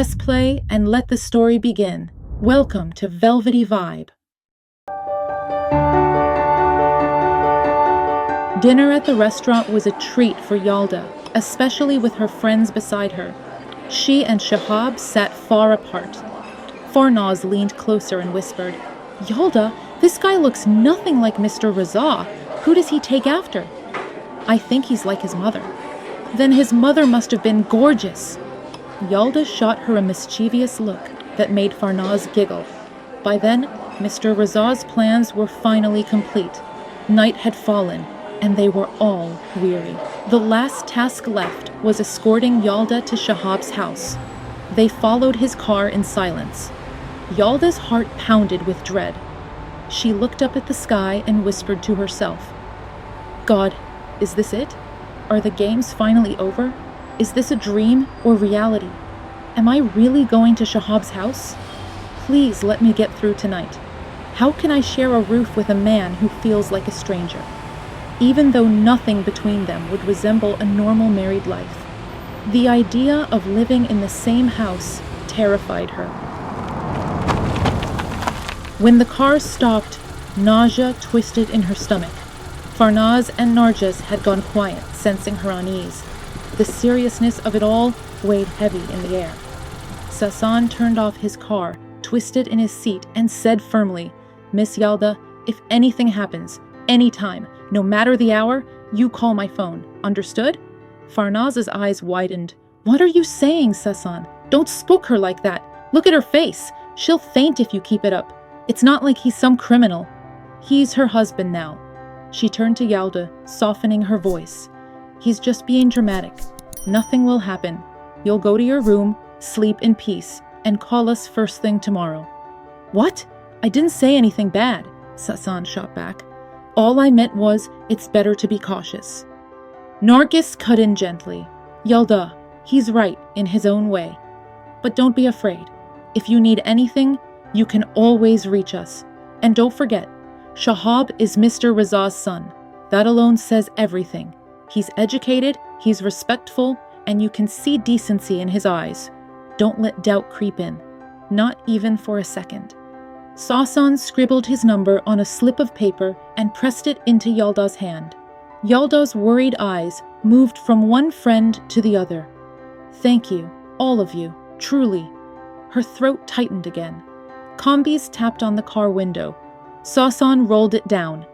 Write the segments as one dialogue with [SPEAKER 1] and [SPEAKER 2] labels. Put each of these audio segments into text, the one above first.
[SPEAKER 1] Press play and let the story begin. Welcome to Velvety Vibe. Dinner at the restaurant was a treat for Yalda, especially with her friends beside her. She and Shahaab sat far apart. Farnaz leaned closer and whispered, "Yalda, this guy looks nothing like Mr. Reza. Who does he take after?" "I think he's like his mother." "Then his mother must have been gorgeous." Yalda shot her a mischievous look that made Farnaz giggle. By then, Mr. Reza's plans were finally complete. Night had fallen, and they were all weary. The last task left was escorting Yalda to Shahab's house. They followed his car in silence. Yalda's heart pounded with dread. She looked up at the sky and whispered to herself, "God, is this it? Are the games finally over? Is this a dream or reality? Am I really going to Shahab's house? Please let me get through tonight. How can I share a roof with a man who feels like a stranger?" Even though nothing between them would resemble a normal married life, the idea of living in the same house terrified her. When the car stopped, nausea twisted in her stomach. Farnaz and Narjas had gone quiet, sensing her unease. The seriousness of it all weighed heavy in the air. Sasan turned off his car, twisted in his seat, and said firmly, "Miss Yalda, if anything happens, anytime, no matter the hour, you call my phone. Understood?" Farnaz's eyes widened. "What are you saying, Sasan? Don't spook her like that. Look at her face. She'll faint if you keep it up. It's not like he's some criminal. He's her husband now." She turned to Yalda, softening her voice. "He's just being dramatic. Nothing will happen. You'll go to your room, sleep in peace, and call us first thing tomorrow." "What? I didn't say anything bad," Sasan shot back. "All I meant was, it's better to be cautious." Nargis cut in gently. "Yalda, he's right in his own way. But don't be afraid. If you need anything, you can always reach us. And don't forget, Shahab is Mr. Reza's son. That alone says everything. He's educated, he's respectful, and you can see decency in his eyes. Don't let doubt creep in. Not even for a second." Sasan scribbled his number on a slip of paper and pressed it into Yalda's hand. Yalda's worried eyes moved from one friend to the other. "Thank you, all of you, truly." Her throat tightened again. Kambiz tapped on the car window. Sasan rolled it down.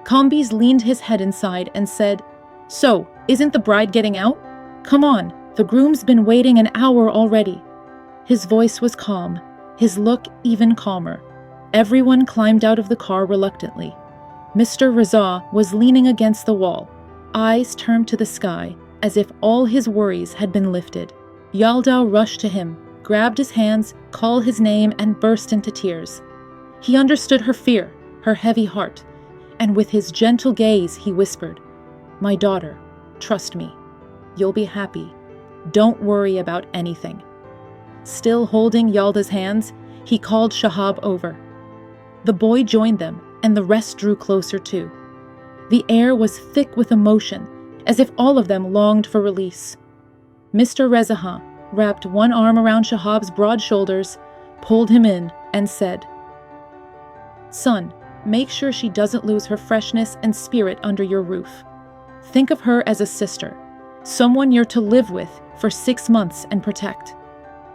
[SPEAKER 1] Kambiz leaned his head inside and said, "So, isn't the bride getting out? Come on, the groom's been waiting an hour already." His voice was calm, his look even calmer. Everyone climbed out of the car reluctantly. Mr. Reza was leaning against the wall, eyes turned to the sky, as if all his worries had been lifted. Yalda rushed to him, grabbed his hands, called his name, and burst into tears. He understood her fear, her heavy heart, and with his gentle gaze he whispered, "My daughter, trust me. You'll be happy. Don't worry about anything." Still holding Yalda's hands, he called Shahab over. The boy joined them, and the rest drew closer too. The air was thick with emotion, as if all of them longed for release. Mr. Reza wrapped one arm around Shahab's broad shoulders, pulled him in, and said, "Son, make sure she doesn't lose her freshness and spirit under your roof. Think of her as a sister, someone you're to live with for 6 months and protect.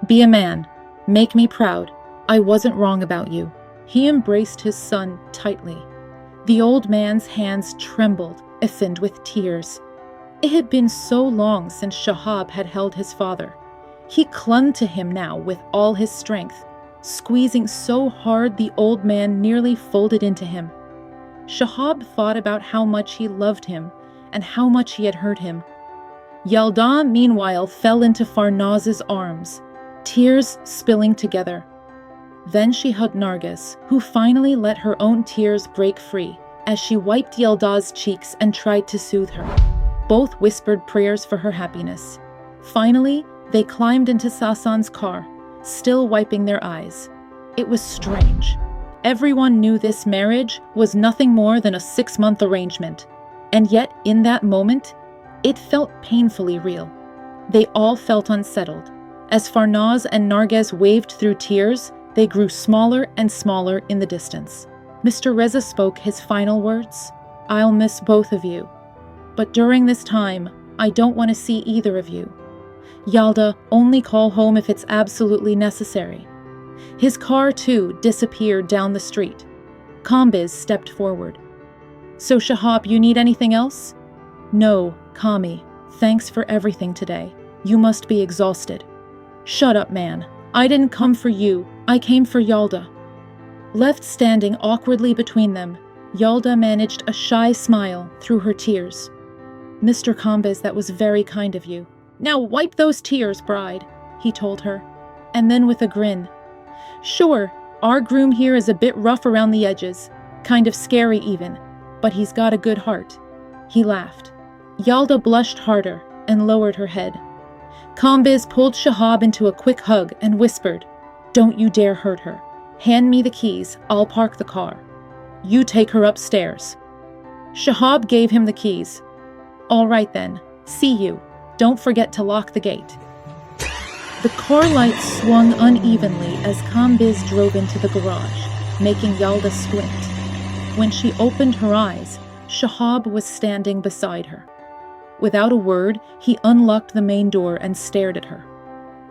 [SPEAKER 1] Be a man. Make me proud. I wasn't wrong about you." He embraced his son tightly. The old man's hands trembled, effened with tears. It had been so long since Shahab had held his father. He clung to him now with all his strength, squeezing so hard the old man nearly folded into him. Shahab thought about how much he loved him and how much he had hurt him. Yalda, meanwhile, fell into Farnaz's arms, tears spilling together. Then she hugged Nargis, who finally let her own tears break free as she wiped Yalda's cheeks and tried to soothe her. Both whispered prayers for her happiness. Finally, they climbed into Sasan's car, still wiping their eyes. It was strange. Everyone knew this marriage was nothing more than a 6-month arrangement, and yet in that moment, it felt painfully real. They all felt unsettled, As Farnaz and Narges waved through tears, they grew smaller and smaller in the distance. Mr. Reza spoke his final words. "I'll miss both of you. But during this time, I don't want to see either of you. Yalda, only call home if it's absolutely necessary." His car, too, disappeared down the street. Kambiz stepped forward. "So, Shahaab, you need anything else?" "No, Kami. Thanks for everything today. You must be exhausted." "Shut up, man. I didn't come for you. I came for Yalda." Left standing awkwardly between them, Yalda managed a shy smile through her tears. "Mr. Kambiz, that was very kind of you. Now wipe those tears, bride," he told her. And then with a grin, "Sure, our groom here is a bit rough around the edges, kind of scary even, but he's got a good heart." He laughed. Yalda blushed harder and lowered her head. Kambiz pulled Shahaab into a quick hug and whispered, "Don't you dare hurt her. Hand me the keys, I'll park the car. You take her upstairs." Shahaab gave him the keys. "All right then, see you. Don't forget to lock the gate." The car lights swung unevenly as Kambiz drove into the garage, making Yalda squint. When she opened her eyes, Shahaab was standing beside her. Without a word, he unlocked the main door and stared at her.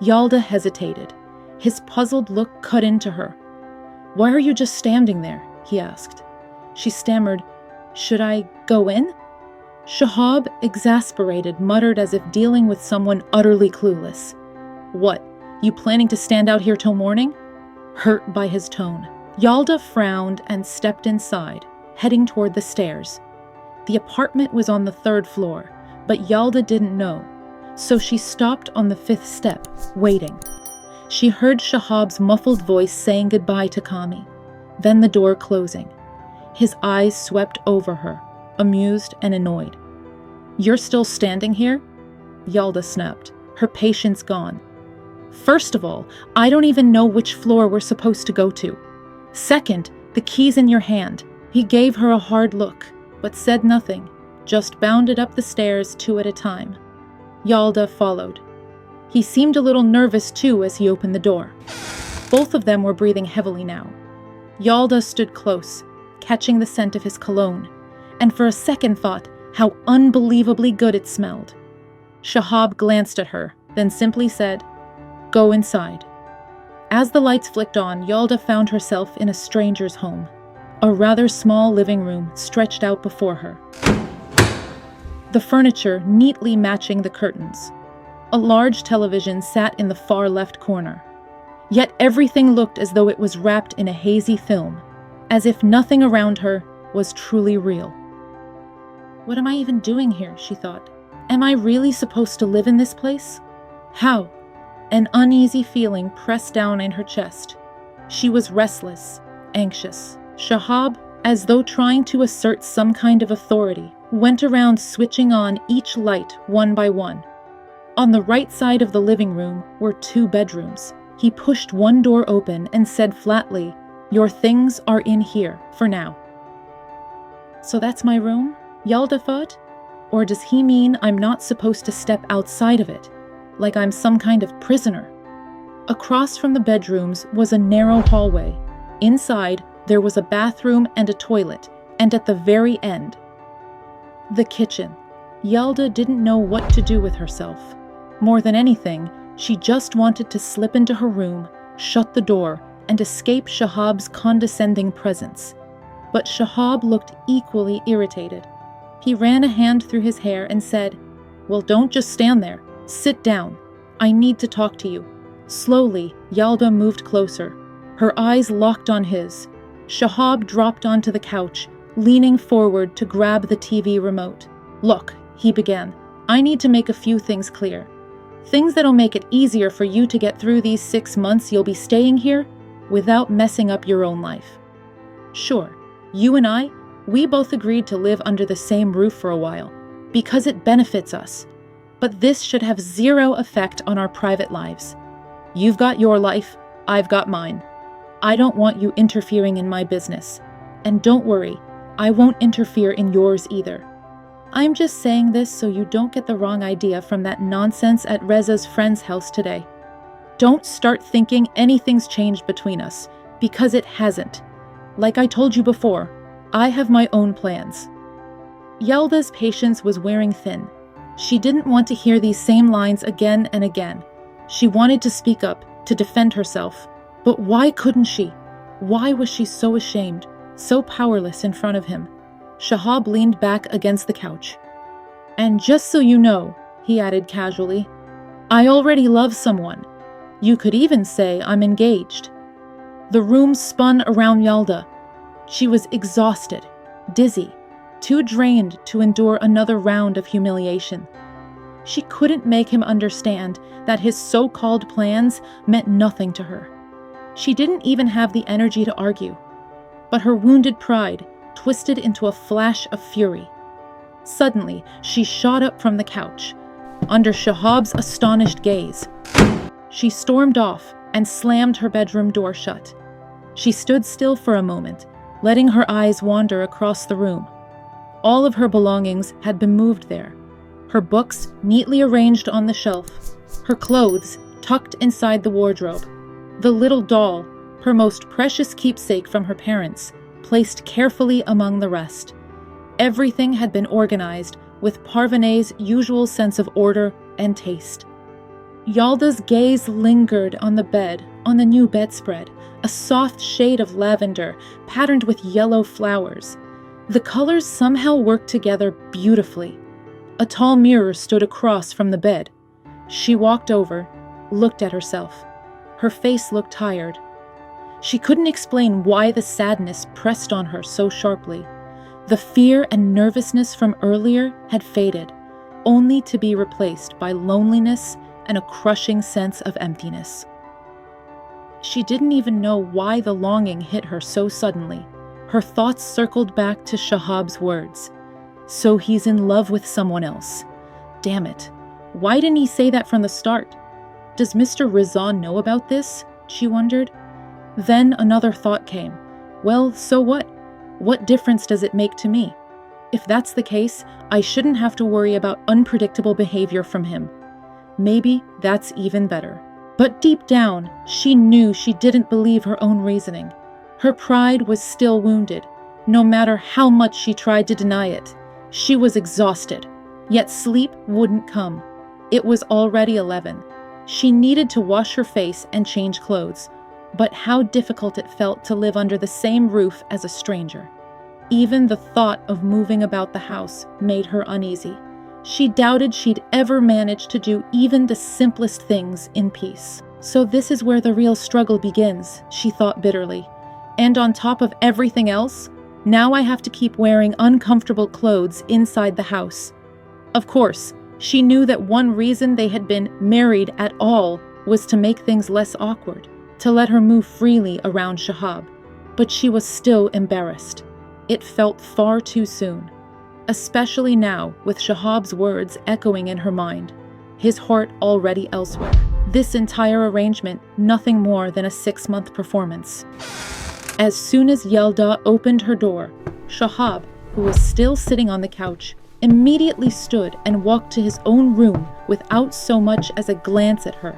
[SPEAKER 1] Yalda hesitated. His puzzled look cut into her. "Why are you just standing there?" he asked. She stammered, "Should I go in?" Shahaab, exasperated, muttered as if dealing with someone utterly clueless. "What, you planning to stand out here till morning?" Hurt by his tone, Yalda frowned and stepped inside, heading toward the stairs. The apartment was on the 3rd floor, but Yalda didn't know, so she stopped on the 5th step, waiting. She heard Shahab's muffled voice saying goodbye to Kami, then the door closing. His eyes swept over her, amused and annoyed. "You're still standing here?" Yalda snapped, her patience gone. "First of all, I don't even know which floor we're supposed to go to. Second, the key's in your hand." He gave her a hard look, but said nothing, just bounded up the stairs 2 at a time. Yalda followed. He seemed a little nervous too as he opened the door. Both of them were breathing heavily now. Yalda stood close, catching the scent of his cologne, and for a second thought how unbelievably good it smelled. Shahaab glanced at her, then simply said, "Go inside." As the lights flicked on, Yalda found herself in a stranger's home. A rather small living room stretched out before her. The furniture neatly matching the curtains. A large television sat in the far left corner. Yet everything looked as though it was wrapped in a hazy film, as if nothing around her was truly real. "What am I even doing here?" she thought. "Am I really supposed to live in this place? How?" An uneasy feeling pressed down in her chest. She was restless, anxious. Shahaab, as though trying to assert some kind of authority, went around switching on each light one by one. On the right side of the living room were 2 bedrooms. He pushed one door open and said flatly, "Your things are in here for now." "So that's my room?" Yalda thought. Or does he mean I'm not supposed to step outside of it, like I'm some kind of prisoner? Across from the bedrooms was a narrow hallway. Inside, there was a bathroom and a toilet, and at the very end, the kitchen. Yalda didn't know what to do with herself. More than anything, she just wanted to slip into her room, shut the door, and escape Shahab's condescending presence. But Shahaab looked equally irritated. He ran a hand through his hair and said, "Well, don't just stand there. Sit down. I need to talk to you." Slowly, Yalda moved closer. Her eyes locked on his. Shahaab dropped onto the couch, leaning forward to grab the TV remote. "Look," he began, "I need to make a few things clear. Things that'll make it easier for you to get through these 6 months you'll be staying here without messing up your own life. Sure, you and I, we both agreed to live under the same roof for a while, because it benefits us. But this should have 0 effect on our private lives. You've got your life, I've got mine. I don't want you interfering in my business. And don't worry, I won't interfere in yours either. I'm just saying this so you don't get the wrong idea from that nonsense at Reza's friend's house today. Don't start thinking anything's changed between us, because it hasn't. Like I told you before, I have my own plans." Yalda's patience was wearing thin. She didn't want to hear these same lines again and again. She wanted to speak up, to defend herself. But why couldn't she? Why was she so ashamed, so powerless in front of him? Shahaab leaned back against the couch. "And just so you know," he added casually, "I already love someone. You could even say I'm engaged." The room spun around Yalda. She was exhausted, dizzy, too drained to endure another round of humiliation. She couldn't make him understand that his so-called plans meant nothing to her. She didn't even have the energy to argue. But her wounded pride twisted into a flash of fury. Suddenly, she shot up from the couch, under Shahab's astonished gaze. She stormed off and slammed her bedroom door shut. She stood still for a moment, letting her eyes wander across the room. All of her belongings had been moved there. Her books neatly arranged on the shelf, her clothes tucked inside the wardrobe, the little doll, her most precious keepsake from her parents, placed carefully among the rest. Everything had been organized with Parvaneh's usual sense of order and taste. Yalda's gaze lingered on the bed, on the new bedspread, a soft shade of lavender patterned with yellow flowers. The colors somehow worked together beautifully. A tall mirror stood across from the bed. She walked over, looked at herself. Her face looked tired. She couldn't explain why the sadness pressed on her so sharply. The fear and nervousness from earlier had faded, only to be replaced by loneliness and a crushing sense of emptiness. She didn't even know why the longing hit her so suddenly. Her thoughts circled back to Shahab's words. So he's in love with someone else. Damn it. Why didn't he say that from the start? Does Mr. Reza know about this? She wondered. Then another thought came. Well, so what? What difference does it make to me? If that's the case, I shouldn't have to worry about unpredictable behavior from him. Maybe that's even better. But deep down, she knew she didn't believe her own reasoning. Her pride was still wounded, no matter how much she tried to deny it. She was exhausted, yet sleep wouldn't come. It was already 11. She needed to wash her face and change clothes, but how difficult it felt to live under the same roof as a stranger. Even the thought of moving about the house made her uneasy. She doubted she'd ever manage to do even the simplest things in peace. So this is where the real struggle begins, she thought bitterly. And on top of everything else, now I have to keep wearing uncomfortable clothes inside the house. Of course, she knew that one reason they had been married at all was to make things less awkward, to let her move freely around Shahab. But she was still embarrassed. It felt far too soon. Especially now, with Shahab's words echoing in her mind, his heart already elsewhere. This entire arrangement, nothing more than a 6-month performance. As soon as Yalda opened her door, Shahab, who was still sitting on the couch, immediately stood and walked to his own room without so much as a glance at her.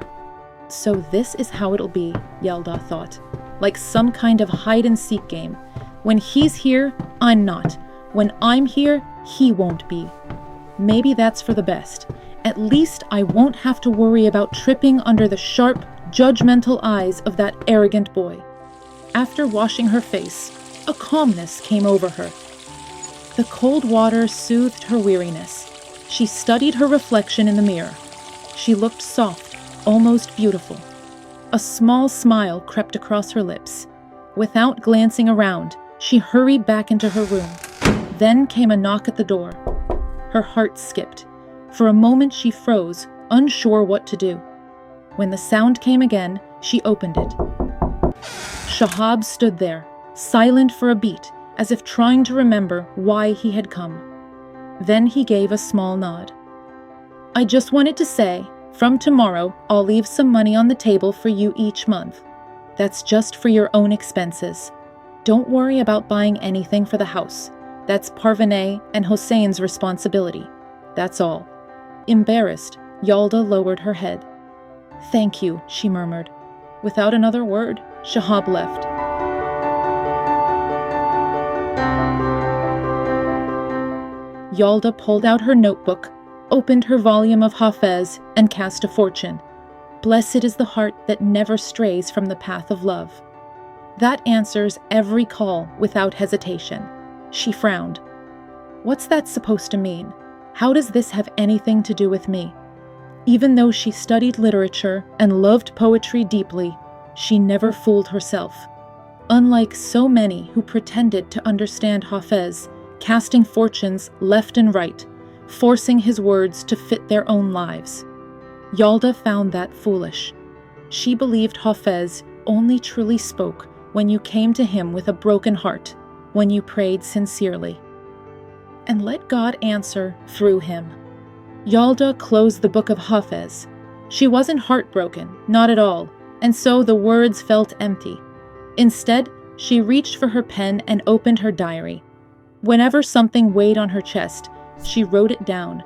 [SPEAKER 1] So this is how it'll be, Yalda thought, like some kind of hide-and-seek game. When he's here, I'm not. When I'm here, he won't be. Maybe that's for the best. At least I won't have to worry about tripping under the sharp, judgmental eyes of that arrogant boy. After washing her face, a calmness came over her. The cold water soothed her weariness. She studied her reflection in the mirror. She looked soft, almost beautiful. A small smile crept across her lips. Without glancing around, she hurried back into her room. Then came a knock at the door. Her heart skipped. For a moment she froze, unsure what to do. When the sound came again, she opened it. Shahab stood there, silent for a beat, as if trying to remember why he had come. Then he gave a small nod. I just wanted to say, from tomorrow, I'll leave some money on the table for you each month. That's just for your own expenses. Don't worry about buying anything for the house. That's Parvaneh and Hussein's responsibility. That's all. Embarrassed, Yalda lowered her head. "Thank you," she murmured. Without another word, Shahaab left. Yalda pulled out her notebook, opened her volume of Hafez, and cast a fortune. "Blessed is the heart that never strays from the path of love." That answers every call without hesitation. She frowned. What's that supposed to mean? How does this have anything to do with me? Even though she studied literature and loved poetry deeply, she never fooled herself. Unlike so many who pretended to understand Hafez, casting fortunes left and right, forcing his words to fit their own lives. Yalda found that foolish. She believed Hafez only truly spoke when you came to him with a broken heart, when you prayed sincerely. And let God answer through him. Yalda closed the book of Hafez. She wasn't heartbroken, not at all, and so the words felt empty. Instead, she reached for her pen and opened her diary. Whenever something weighed on her chest, she wrote it down.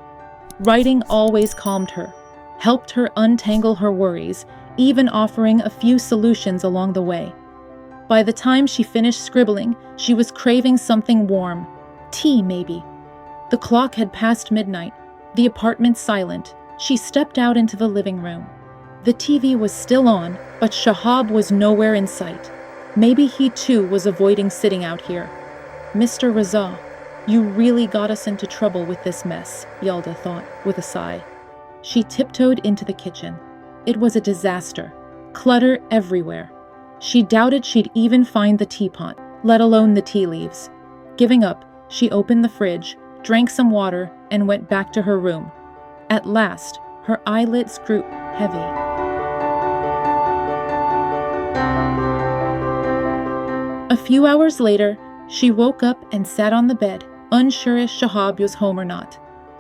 [SPEAKER 1] Writing always calmed her, helped her untangle her worries, even offering a few solutions along the way. By the time she finished scribbling, she was craving something warm. Tea, maybe. The clock had passed midnight, the apartment silent. She stepped out into the living room. The TV was still on, but Shahaab was nowhere in sight. Maybe he too was avoiding sitting out here. "Mr. Reza, you really got us into trouble with this mess," Yalda thought, with a sigh. She tiptoed into the kitchen. It was a disaster. Clutter everywhere. She doubted she'd even find the teapot, let alone the tea leaves. Giving up, she opened the fridge, drank some water, and went back to her room. At last, her eyelids grew heavy. A few hours later, she woke up and sat on the bed, unsure if Shahaab was home or not.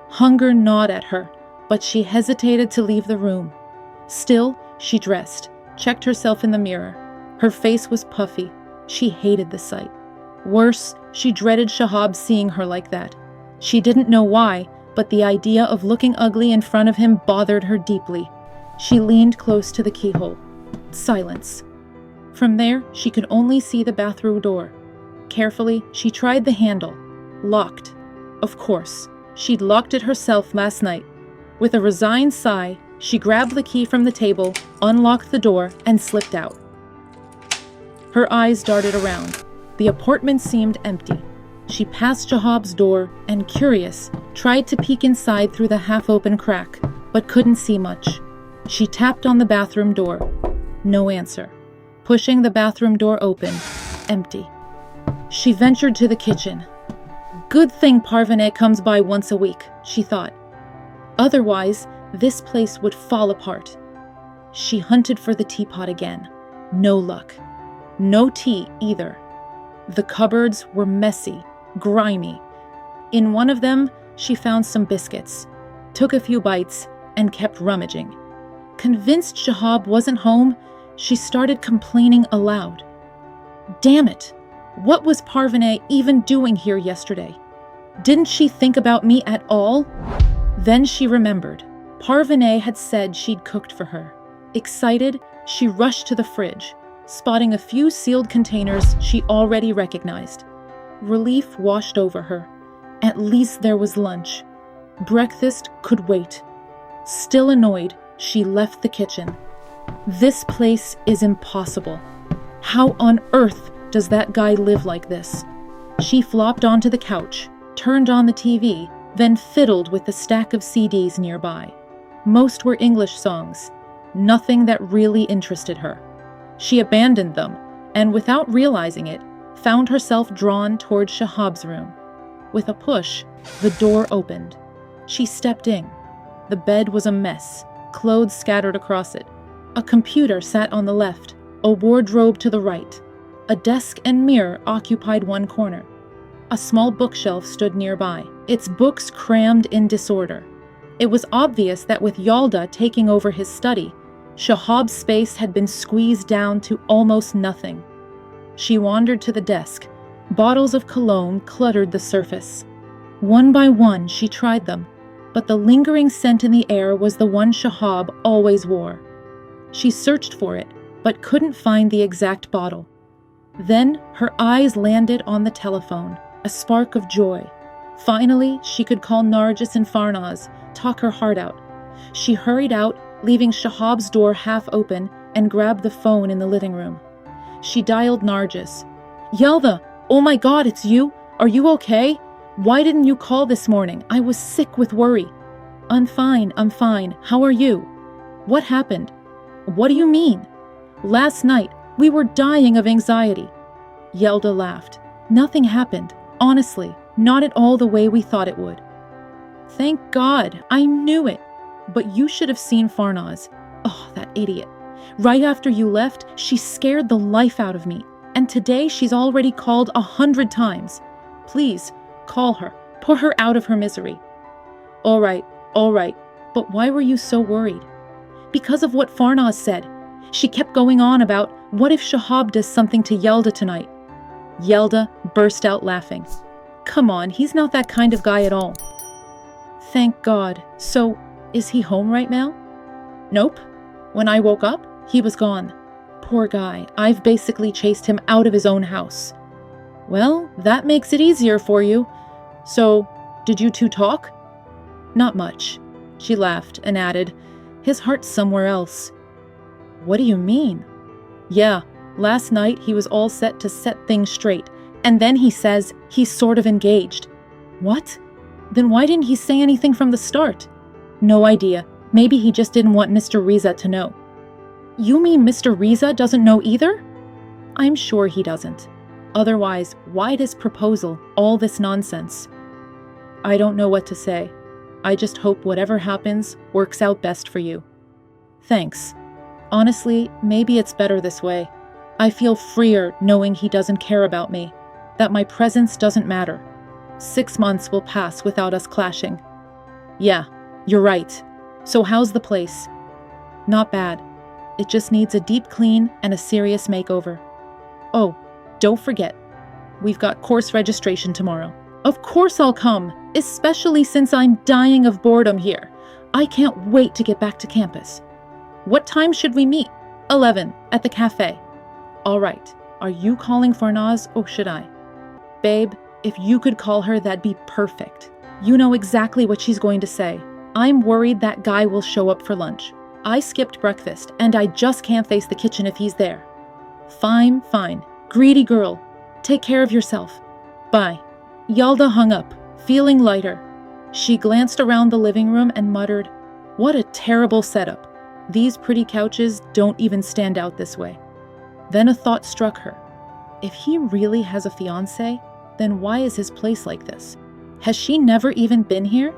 [SPEAKER 1] Hunger gnawed at her, but she hesitated to leave the room. Still, she dressed, checked herself in the mirror. Her face was puffy. She hated the sight. Worse, she dreaded Shahaab seeing her like that. She didn't know why, but the idea of looking ugly in front of him bothered her deeply. She leaned close to the keyhole. Silence. From there, she could only see the bathroom door. Carefully, she tried the handle. Locked. Of course, she'd locked it herself last night. With a resigned sigh, she grabbed the key from the table, unlocked the door, and slipped out. Her eyes darted around. The apartment seemed empty. She passed Shahab's door and, curious, tried to peek inside through the half-open crack, but couldn't see much. She tapped on the bathroom door. No answer. Pushing the bathroom door open, empty. She ventured to the kitchen. Good thing Parvane comes by once a week, she thought. Otherwise, this place would fall apart. She hunted for the teapot again. No luck. No tea either. The cupboards were messy, grimy. In one of them, she found some biscuits, took a few bites, and kept rummaging. Convinced Shahaab wasn't home, she started complaining aloud. Damn it! What was Parvane even doing here yesterday? Didn't she think about me at all? Then she remembered. Parvane had said she'd cooked for her. Excited, she rushed to the fridge, spotting a few sealed containers she already recognized. Relief washed over her. At least there was lunch. Breakfast could wait. Still annoyed, she left the kitchen. This place is impossible. How on earth does that guy live like this? She flopped onto the couch, turned on the TV, then fiddled with the stack of CDs nearby. Most were English songs, nothing that really interested her. She abandoned them, and without realizing it, found herself drawn toward Shahab's room. With a push, the door opened. She stepped in. The bed was a mess, clothes scattered across it. A computer sat on the left, a wardrobe to the right. A desk and mirror occupied one corner. A small bookshelf stood nearby, its books crammed in disorder. It was obvious that with Yalda taking over his study, Shahab's space had been squeezed down to almost nothing. She wandered to the desk. Bottles of cologne cluttered the surface. One by one, she tried them, but the lingering scent in the air was the one Shahab always wore. She searched for it, but couldn't find the exact bottle. Then her eyes landed on the telephone, a spark of joy. Finally, she could call Nargis and Farnaz, talk her heart out. She hurried out, leaving Shahab's door half open, and grabbed the phone in the living room. She dialed Nargis. "Yalda, oh my God, it's you? Are you okay? Why didn't you call this morning? I was sick with worry." I'm fine. How are you?" "What happened?" "What do you mean?" "Last night, we were dying of anxiety." Yalda laughed. "Nothing happened. Honestly, not at all the way we thought it would." "Thank God, I knew it. But you should have seen Farnaz. Oh, that idiot. Right after you left, she scared the life out of me. And today she's already called 100 times. Please, call her. Put her out of her misery." All right. But why were you so worried?" "Because of what Farnaz said. She kept going on about, what if Shahab does something to Yalda tonight?" Yalda burst out laughing. "Come on, he's not that kind of guy at all." "Thank God. So, is he home right now?" "Nope. When I woke up, he was gone. Poor guy, I've basically chased him out of his own house." "Well, that makes it easier for you. So, did you two talk?" "Not much." She laughed and added, "His heart's somewhere else." "What do you mean?" "Yeah, last night he was all set to set things straight, and then he says he's sort of engaged." "What? Then why didn't he say anything from the start?" "No idea. Maybe he just didn't want Mr. Reza to know." "You mean Mr. Reza doesn't know either?" "I'm sure he doesn't. Otherwise, why this proposal, all this nonsense?" "I don't know what to say. I just hope whatever happens works out best for you." "Thanks. Honestly, maybe it's better this way. I feel freer knowing he doesn't care about me, that my presence doesn't matter. 6 months will pass without us clashing." "Yeah, you're right. So how's the place?" "Not bad. It just needs a deep clean and a serious makeover. Oh, don't forget, we've got course registration tomorrow." "Of course I'll come, especially since I'm dying of boredom here. I can't wait to get back to campus." "What time should we meet?" 11, at the cafe." "All right. Are you calling Farnaz or should I?" "Babe, if you could call her, that'd be perfect. You know exactly what she's going to say. I'm worried that guy will show up for lunch. I skipped breakfast, and I just can't face the kitchen if he's there." Fine. Greedy girl. Take care of yourself. Bye." Yalda hung up, feeling lighter. She glanced around the living room and muttered, "What a terrible setup. These pretty couches don't even stand out this way." Then a thought struck her. If he really has a fiancé, then why is his place like this? Has she never even been here?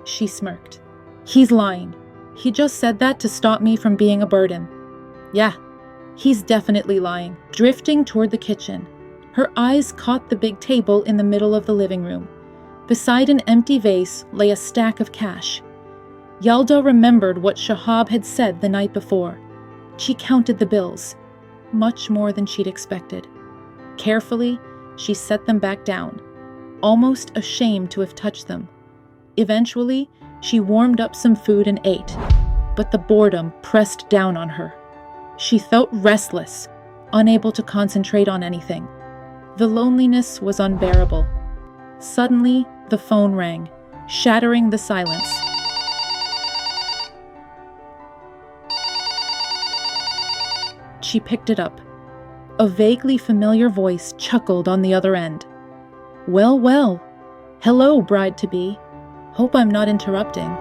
[SPEAKER 1] She smirked. He's lying. He just said that to stop me from being a burden. Yeah, he's definitely lying. Drifting toward the kitchen, her eyes caught the big table in the middle of the living room. Beside an empty vase lay a stack of cash. Yalda remembered what Shahaab had said the night before. She counted the bills, much more than she'd expected. Carefully, she set them back down, almost ashamed to have touched them. Eventually, she warmed up some food and ate, but the boredom pressed down on her. She felt restless, unable to concentrate on anything. The loneliness was unbearable. Suddenly, the phone rang, shattering the silence. She picked it up. A vaguely familiar voice chuckled on the other end. Well. Hello, bride-to-be. Hope I'm not interrupting."